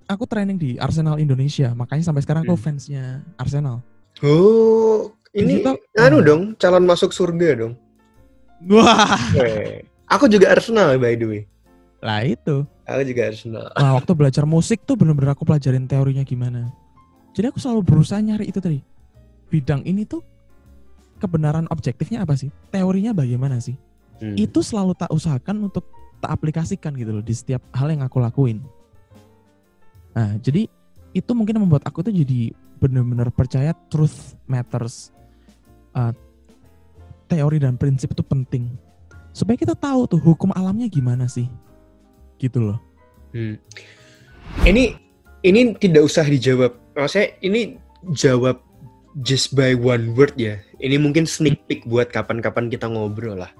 Aku training di Arsenal Indonesia, makanya sampai sekarang aku fansnya Arsenal. Oh, ini dong, calon masuk surga dong. Wah. Aku juga Arsenal by the way. Lah itu. Aku juga Arsenal. Nah, waktu belajar musik tuh bener-bener aku pelajarin teorinya gimana. Jadi aku selalu berusaha nyari itu tadi. Bidang ini tuh kebenaran objektifnya apa sih? Teorinya bagaimana sih? Itu selalu tak usahakan untuk tak aplikasikan gitu loh di setiap hal yang aku lakuin. Nah, jadi itu mungkin membuat aku tuh jadi benar-benar percaya truth matters. Teori dan prinsip itu penting. Supaya kita tahu tuh hukum alamnya gimana sih. Gitu loh. Ini tidak usah dijawab. Maksudnya ini jawab just by one word ya. Ini mungkin sneak peek buat kapan-kapan kita ngobrol lah.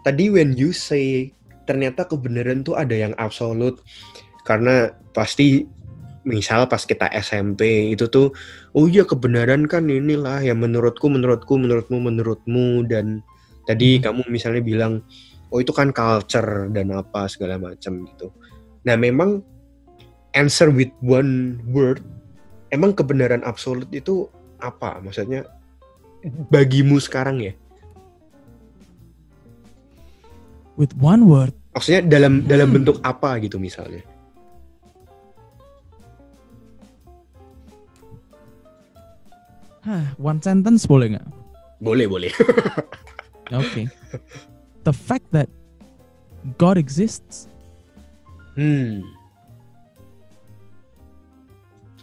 Tadi when you say ternyata kebenaran tuh ada yang absolut. Karena pasti misal pas kita SMP itu tuh, oh iya kebenaran kan inilah yang menurutku, menurutmu, dan tadi kamu misalnya bilang, oh itu kan culture dan apa segala macam gitu. Nah memang answer with one word, emang kebenaran absolut itu apa? Maksudnya bagimu sekarang ya? With one word? Maksudnya dalam bentuk apa gitu misalnya? One sentence boleh nggak? Boleh. Okay. The fact that God exists.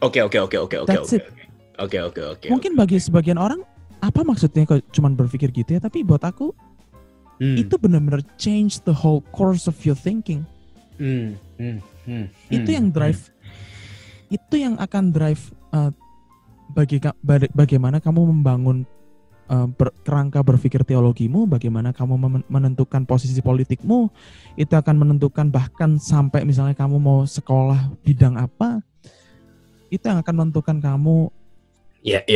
Oke. That's it. Oke. Mungkin bagi sebagian orang, apa maksudnya kok cuman berpikir gitu ya? Tapi buat aku, itu benar-benar change the whole course of your thinking. Itu yang drive. Itu yang akan drive bagaimana kamu membangun kerangka berpikir teologimu, bagaimana kamu menentukan posisi politikmu, itu akan menentukan bahkan sampai misalnya kamu mau sekolah bidang apa, itu yang akan menentukan kamu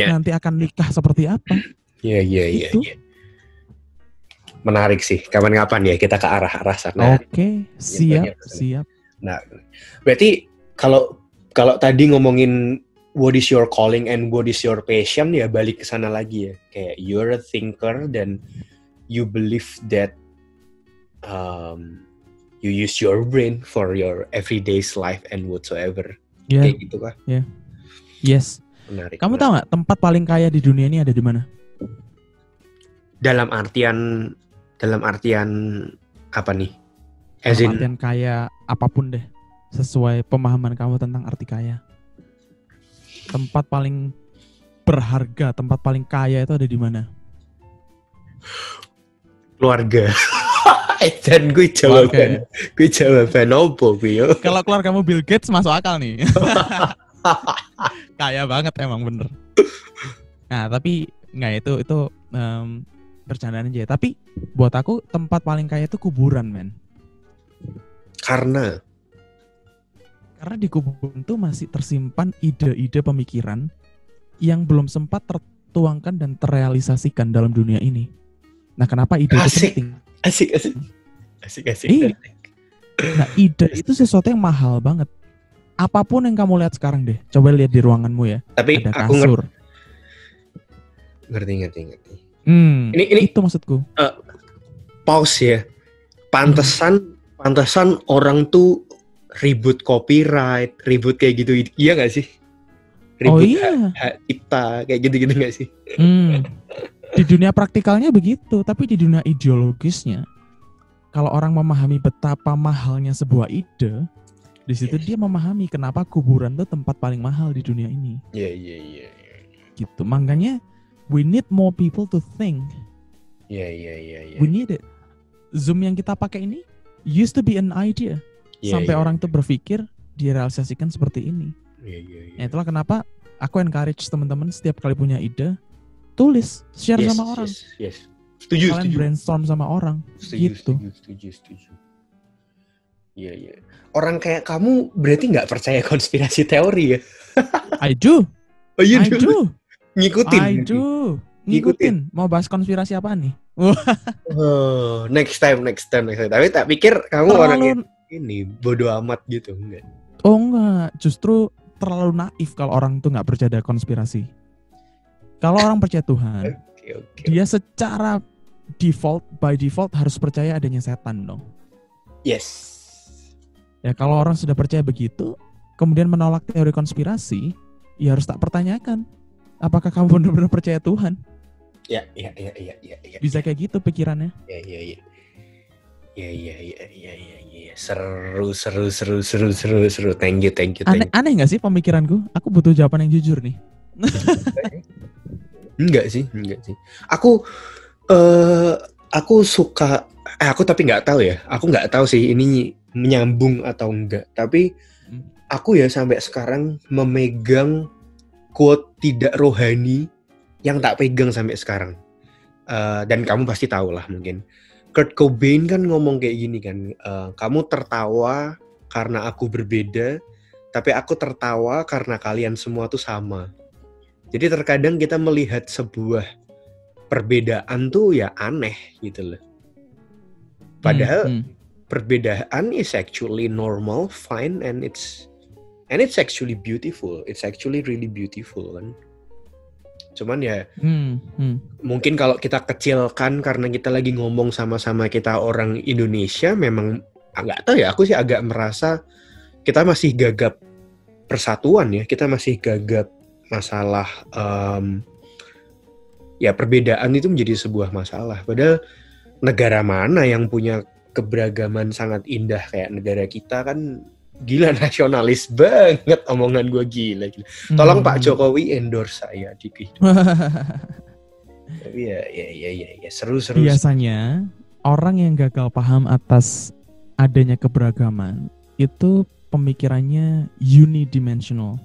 nanti akan nikah seperti apa. Iya. Menarik sih, kapan-kapan ya kita ke arah sana. Oke, siap. Nah, berarti kalau tadi ngomongin what is your calling and what is your passion, ya balik ke sana lagi ya. Kayak you're a thinker dan you believe that you use your brain for your everyday's life and whatsoever. Yeah. Kayak gitu kah? Yeah. Yes. Menarik. Kamu tahu nggak tempat paling kaya di dunia ini ada di mana? Dalam artian apa nih? Dalam artian kaya apapun deh, sesuai pemahaman kamu tentang arti kaya. Tempat paling berharga, tempat paling kaya itu ada di mana? Keluarga. Dan gue jawaban opo gue. Kalau keluargamu Bill Gates masuk akal nih. Kaya banget emang bener. Nah tapi nggak itu bercandaan aja. Tapi buat aku tempat paling kaya itu kuburan, men. Karena di kuburan tuh masih tersimpan ide-ide pemikiran yang belum sempat tertuangkan dan terrealisasikan dalam dunia ini. Nah, kenapa ide itu penting? Asik. Iya. Nah, ide itu sesuatu yang mahal banget. Apapun yang kamu lihat sekarang deh, coba lihat di ruanganmu ya. Tapi ada aku kasur. Ngerti. Ini itu maksudku. Pause ya. Pantesan orang tuh ribut copyright, ribut kayak gitu, iya nggak sih? Ribut hak cipta kayak gitu nggak sih? Di dunia praktikalnya begitu, tapi di dunia ideologisnya, kalau orang memahami betapa mahalnya sebuah ide, di situ dia memahami kenapa kuburan itu tempat paling mahal di dunia ini. Iya. Gitu, makanya we need more people to think. Iya. We need it. Zoom yang kita pakai ini used to be an idea. Sampai orang tuh berpikir direalisasikan seperti ini. Nah, itulah kenapa aku encourage teman-teman setiap kali punya ide, tulis, share sama orang. Yes. Setuju. Brainstorm sama orang. Setuju. Iya. Orang kayak kamu berarti nggak percaya konspirasi teori ya? I do. Oh, you I do. Ngikutin. Mau bahas konspirasi apa nih? Next time. Tapi tak pikir kamu orang ini bodoh amat gitu, enggak? Oh enggak, justru terlalu naif kalau orang tuh nggak percaya ada konspirasi. Kalau orang percaya Tuhan, dia secara by default harus percaya adanya setan dong. Yes. Ya kalau orang sudah percaya begitu, kemudian menolak teori konspirasi, ya harus tak pertanyakan, apakah kamu benar-benar percaya Tuhan? Iya. Bisa kayak gitu pikirannya. Iya. Seru. Thank you. Aneh nggak sih pemikiranku? Aku butuh jawaban yang jujur nih. Enggak sih. Aku suka. Aku tapi nggak tahu ya. Aku nggak tahu sih ini menyambung atau enggak. Tapi aku ya sampai sekarang memegang quote tidak rohani yang tak pegang sampai sekarang. Dan kamu pasti tahu lah mungkin. Kurt Cobain kan ngomong kayak gini kan, kamu tertawa karena aku berbeda, tapi aku tertawa karena kalian semua tuh sama. Jadi terkadang kita melihat sebuah perbedaan tuh ya aneh gitu loh. Padahal perbedaan is actually normal, fine, and it's actually beautiful. It's actually really beautiful kan. Cuman ya mungkin kalau kita kecilkan karena kita lagi ngomong sama-sama kita orang Indonesia, memang nggak tahu ya, aku sih agak merasa kita masih gagap persatuan ya, kita masih gagap masalah ya perbedaan itu menjadi sebuah masalah. Padahal negara mana yang punya keberagaman sangat indah kayak negara kita kan. Gila, nasionalis banget omongan gue, gila. Tolong Pak Jokowi endorse saya di kehidupan. Tapi ya seru. Biasanya orang yang gagal paham atas adanya keberagaman itu pemikirannya unidimensional,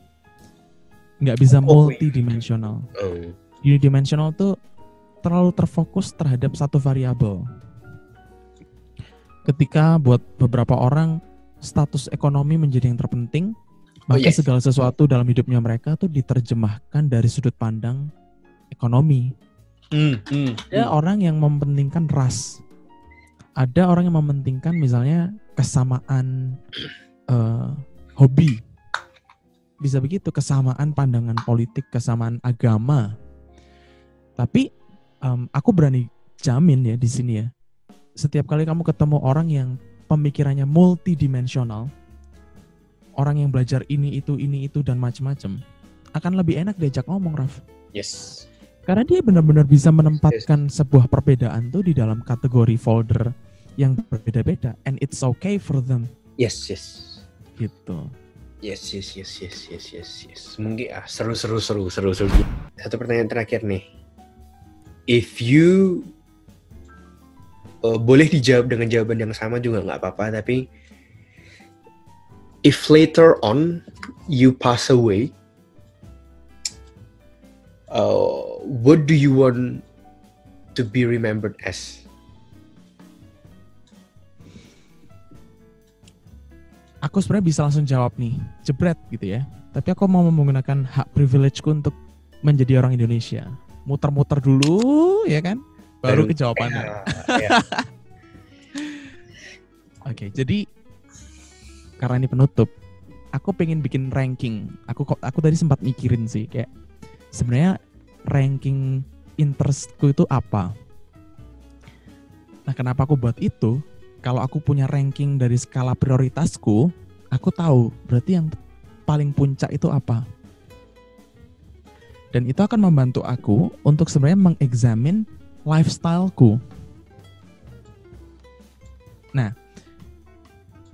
nggak bisa multidimensional. Unidimensional tuh terlalu terfokus terhadap satu variabel. Ketika buat beberapa orang status ekonomi menjadi yang terpenting, maka segala sesuatu dalam hidupnya mereka tuh diterjemahkan dari sudut pandang ekonomi. Ada orang yang mementingkan ras, ada orang yang mementingkan misalnya kesamaan hobi, bisa begitu, kesamaan pandangan politik, kesamaan agama. Tapi aku berani jamin ya di sini ya, setiap kali kamu ketemu orang yang pemikirannya multidimensional, orang yang belajar ini itu dan macam-macam, akan lebih enak diajak ngomong, Raf. Yes. Karena dia benar-benar bisa menempatkan sebuah perbedaan tuh di dalam kategori folder yang berbeda-beda, and it's okay for them. Yes. Gitu. Yes. Mungkin seru. Satu pertanyaan terakhir nih. If you boleh dijawab dengan jawaban yang sama juga nggak apa-apa, tapi if later on you pass away, what do you want to be remembered as? Aku sebenarnya bisa langsung jawab nih, jebret gitu ya. Tapi aku mau menggunakan hak privilegeku untuk menjadi orang Indonesia. Muter-muter dulu, ya kan? Baru ke jawabannya. Ya. Oke, jadi karena ini penutup, aku pengen bikin ranking. Aku tadi sempat mikirin sih, kayak sebenarnya ranking interestku itu apa? Nah, kenapa aku buat itu? Kalau aku punya ranking dari skala prioritasku, aku tahu berarti yang paling puncak itu apa. Dan itu akan membantu aku untuk sebenarnya mengexamine lifestyle-ku. Nah,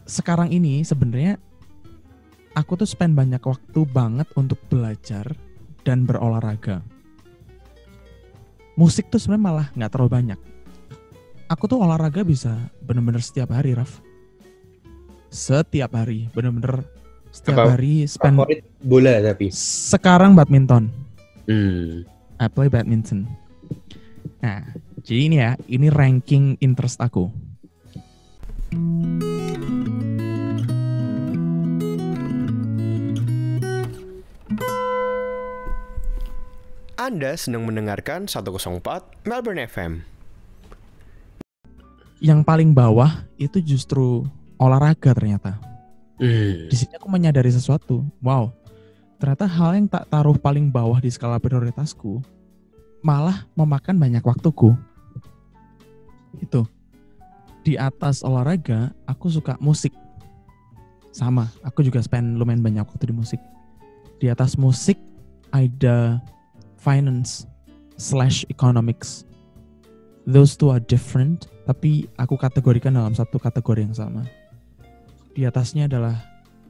sekarang ini sebenarnya aku tuh spend banyak waktu banget untuk belajar dan berolahraga. Musik tuh sebenarnya malah nggak terlalu banyak. Aku tuh olahraga bisa bener-bener setiap hari, Raf. Setiap hari, bener-bener setiap hari spend. Favorit bola tapi? Sekarang badminton. I play badminton. Nah, jadi ini ranking interest aku. Anda sedang mendengarkan 104 Melbourne FM. Yang paling bawah itu justru olahraga ternyata. Di sini aku menyadari sesuatu. Wow, ternyata hal yang tak taruh paling bawah di skala prioritasku malah memakan banyak waktuku. Itu. Di atas olahraga, aku suka musik. Sama, aku juga spend lumayan banyak waktu di musik. Di atas musik ada finance/economics. Those two are different, tapi aku kategorikan dalam satu kategori yang sama. Di atasnya adalah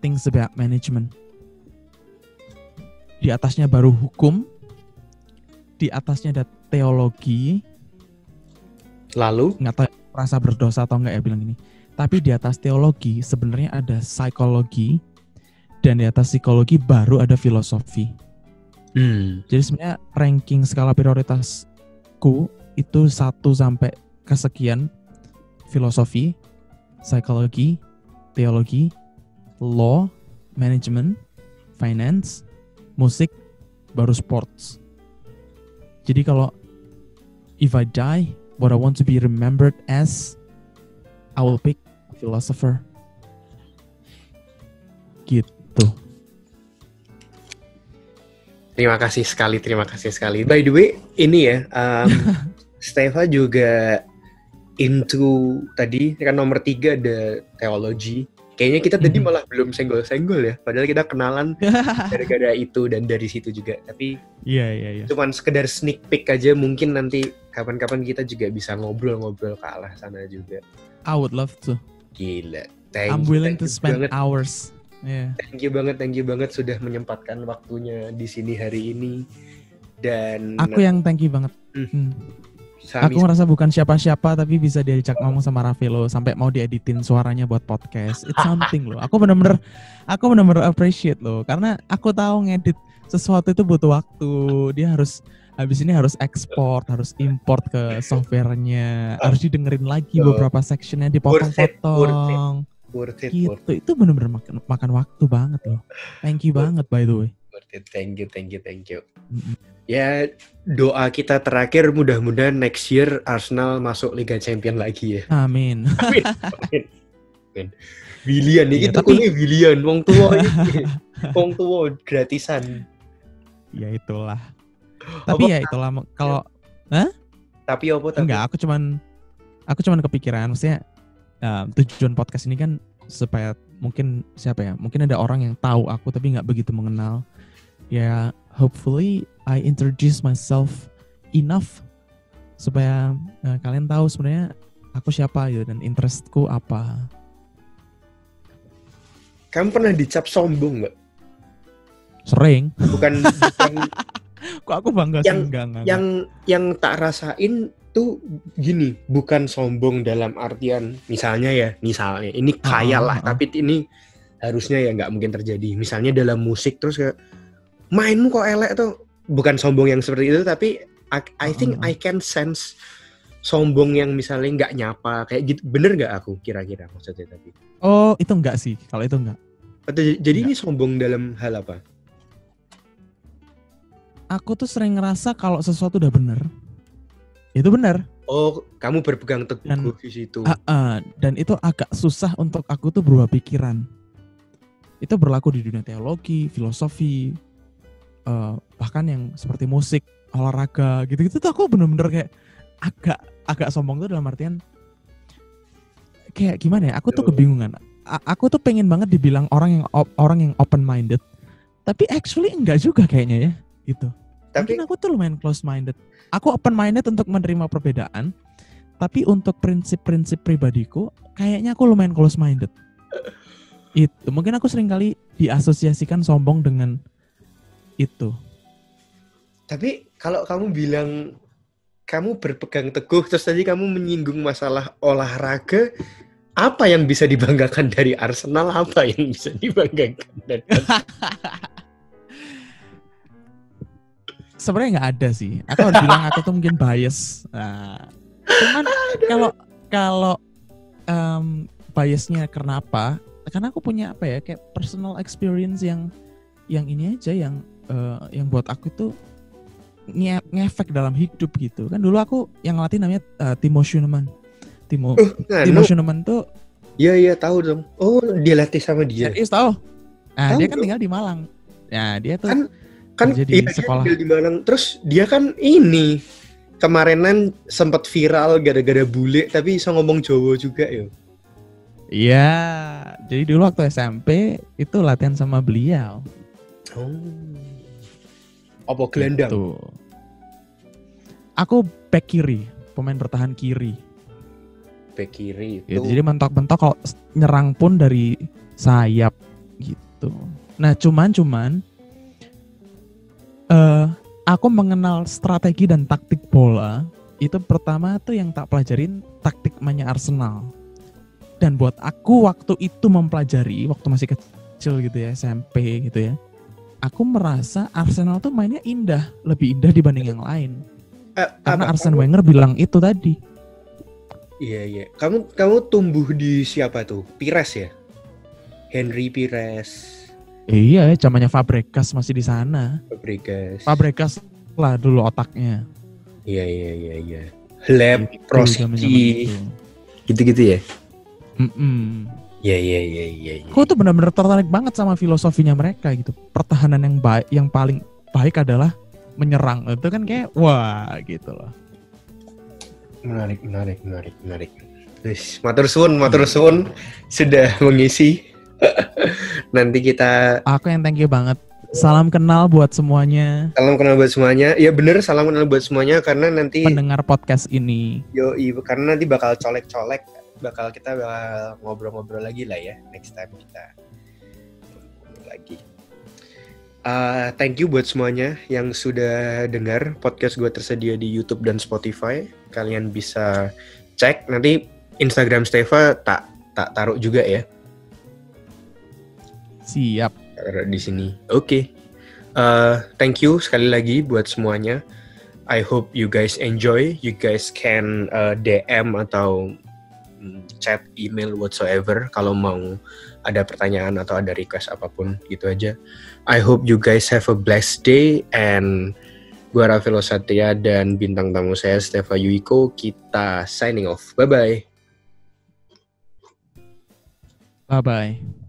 things about management. Di atasnya baru hukum. Di atasnya ada teologi. Lalu? Nggak tahu rasa berdosa atau enggak ya bilang ini. Tapi di atas teologi sebenarnya ada psikologi. Dan di atas psikologi baru ada filosofi. Jadi sebenarnya ranking skala prioritasku itu 1 sampai kesekian: filosofi, psikologi, teologi, law, management, finance, musik, baru sports. Jadi kalau if I die, what I want to be remembered as, I will pick philosopher. Gitu. Terima kasih sekali. By the way, ini ya, Steva juga into tadi kan nomor 3 ada teologi. Kayaknya kita tadi malah belum senggol-senggol ya. Padahal kita kenalan gara-gara itu dan dari situ juga. Tapi Iya. cuman sekedar sneak peek aja. Mungkin nanti kapan-kapan kita juga bisa ngobrol-ngobrol ke arah sana juga. I would love to. Gila. I'm willing to spend hours. Yeah. Thank you banget sudah menyempatkan waktunya di sini hari ini. Dan aku yang thank you banget. Aku ngerasa bukan siapa-siapa tapi bisa diajak ngomong sama Ravelo sampai mau dieditin suaranya buat podcast. It's something loh. Aku benar-benar appreciate loh, karena aku tahu ngedit sesuatu itu butuh waktu. Dia habis ini harus ekspor, harus import ke softwarenya, harus didengerin lagi beberapa sectionnya, dipotong-potong. Worth it. Itu benar-benar makan waktu banget loh. Thank you banget by the way. Worth it. Thank you. Ya, doa kita terakhir mudah-mudahan next year Arsenal masuk Liga Champion lagi ya. Amin. Willian nih, kita kuliah Willian, wong tua gratisan. Ya itulah. Tapi ya itulah kalau Tapi apa? Enggak, aku cuman kepikiran, maksudnya tujuan podcast ini kan supaya mungkin ada orang yang tahu aku tapi nggak begitu mengenal. ya hopefully I introduce myself enough supaya kalian tahu sebenarnya aku siapa gitu dan interestku apa. Kamu pernah dicap sombong nggak? Sering. Bukan Kok aku bangga sih yang enggak. yang tak rasain tuh gini, bukan sombong dalam artian misalnya ini kaya lah, tapi ini harusnya ya nggak mungkin terjadi. Misalnya dalam musik terus kayak mainmu kok elek tuh, bukan sombong yang seperti itu, tapi I think I can sense sombong yang misalnya nggak nyapa kayak gitu. Bener nggak aku kira-kira maksudnya tapi? Oh, itu enggak sih. Kalau itu enggak. Jadi ini sombong dalam hal apa? Aku tuh sering ngerasa kalau sesuatu udah bener, itu bener. Oh, kamu berpegang teguh di situ. Dan itu agak susah untuk aku tuh berubah pikiran. Itu berlaku di dunia teologi, filosofi, bahkan yang seperti musik, olahraga, gitu-gitu tuh aku bener-bener kayak agak sombong tuh dalam artian kayak gimana ya? Aku tuh kebingungan. Aku tuh pengen banget dibilang orang yang open minded, tapi actually enggak juga kayaknya ya, gitu. Tapi mungkin aku tuh lumayan close minded. Aku open minded untuk menerima perbedaan, tapi untuk prinsip-prinsip pribadiku kayaknya aku lumayan close minded. Itu mungkin aku sering kali diasosiasikan sombong dengan itu. Tapi kalau kamu bilang kamu berpegang teguh, terus tadi kamu menyinggung masalah olahraga, apa yang bisa dibanggakan dari Arsenal? Apa yang bisa dibanggakan dari Sebenarnya nggak ada sih. Aku harus bilang aku tuh mungkin bias. Nah, cuman kalau biasnya karena apa? Karena aku punya apa ya, kayak personal experience yang ini aja yang buat aku tuh ngefek dalam hidup gitu. Kan dulu aku yang ngelatih namanya Timo Schunemann. Timo Schunemann tuh Iya tahu dong. Oh, dia latih sama dia. Serius tahu? Nah, tahu dia kan dong. tinggal di Malang. Nah, dia tuh kan di sekolah di Malang. Terus dia kan ini kemarinan sempat viral gara-gara bule tapi bisa ngomong Jawa juga ya. Iya, jadi dulu waktu SMP itu latihan sama beliau. Oh. Apa gelandang? Gitu. Aku back kiri, pemain bertahan kiri. Back kiri itu. Ya, jadi mentok-mentok kalau nyerang pun dari sayap gitu. Nah, cuman aku mengenal strategi dan taktik bola itu pertama tuh yang tak pelajarin taktik mainnya Arsenal. Dan buat aku waktu itu mempelajari waktu masih kecil gitu ya, SMP gitu ya. Aku merasa Arsenal tuh mainnya indah, lebih indah dibanding yang lain. Karena Arsene Wenger bilang itu tadi. Iya. Kamu tumbuh di siapa tuh? Pires ya? Henry Pires. Iya, zamannya Fabregas masih di sana. Fabregas lah dulu otaknya. Iya. Hleb, Proski. Gitu-gitu ya? Iya. Aku tuh benar-benar tertarik banget sama filosofinya mereka gitu. Pertahanan yang baik, yang paling baik adalah menyerang. Itu kan kayak wah gitu loh. Menarik. Matur suwun sudah mengisi. Nanti kita. Aku yang thank you banget. Salam kenal buat semuanya. Ya bener, salam kenal buat semuanya karena nanti pendengar podcast ini. Karena nanti bakal colek-colek. Kita bakal ngobrol-ngobrol lagi lah ya next time kita lagi. Thank you buat semuanya yang sudah dengar podcast gue tersedia di YouTube dan Spotify. Kalian bisa cek nanti Instagram Steva tak taruh juga ya. Siap. Taruh di sini. Oke. Thank you sekali lagi buat semuanya. I hope you guys enjoy. You guys can DM atau chat, email, whatsoever kalau mau ada pertanyaan atau ada request apapun gitu aja. I hope you guys have a blessed day and gua Raffi Satria dan bintang tamu saya Steva Yuiko, kita signing off. Bye-bye. Bye-bye.